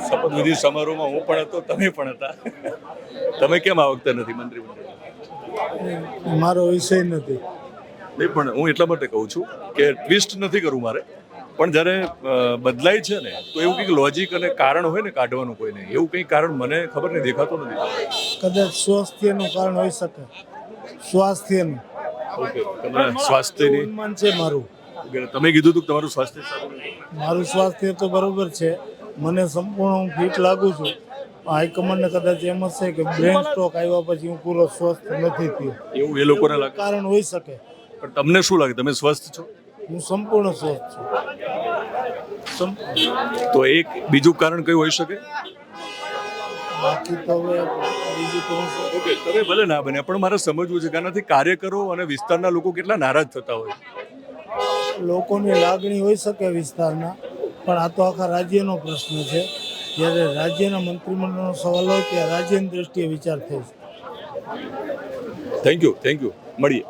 શપથવિધિ સમારોહમાં હું પણ હતો, તમે પણ હતા. તમે કેમ આ વખતે નથી મંત્રીમંડળ? મારો વિષય નથી. નહીં, પણ હું એટલા માટે કહું છું કે ટ્વિસ્ટ નથી કરવું મારે, પણ જ્યારે બદલાય છે ને તો એવું કંઈક લોજિક અને કારણ હોય ને કાઢવાનું કોઈને, એવું કંઈ કારણ મને ખબર નહીં, દેખાતું નથી. કદાચ સ્વાસ્થ્યનું કારણ હોઈ શકે. સ્વાસ્થ્યનું ઓકે, તમારા સ્વાસ્થ્યની અનુમાન છે મારું. તમે કીધું હતું કે તમારું સ્વાસ્થ્ય સારું નથી. મારું સ્વાસ્થ્ય તો બરોબર છે, મને સંપૂર્ણ હું ફિટ લાગુ છું. હાઈકમાન્ડને કદાચ એમ જ છે કે બ્રેન સ્ટ્રોક આવ્યા પછી હું પૂરો સ્વસ્થ નથી થયો. એવું એ લોકોને લાગે. કારણ હોઈ શકે. પણ તમને શું લાગે, તમે સ્વસ્થ છો? હું સંપૂર્ણ સ્વસ્થ છું. તો એક બીજું કારણ કયું હોઈ શકે? બાકી તો હવે બીજું તો હું ઓકે, તમે ભલે ના બને, પણ મારે સમજવું છે કે આનાથી કાર્યકરો અને વિસ્તારના લોકો કેટલા નારાજ થતા હોય. લોકોની લાગણી હોઈ શકે વિસ્તારના, પણ આ તો આખા રાજ્યનો પ્રશ્ન છે. જ્યારે રાજ્યના મંત્રીમંડળનો સવાલ હોય ત્યારે રાજ્યની દ્રષ્ટિએ વિચાર થાય છે. થેન્ક યુ, મળીએ.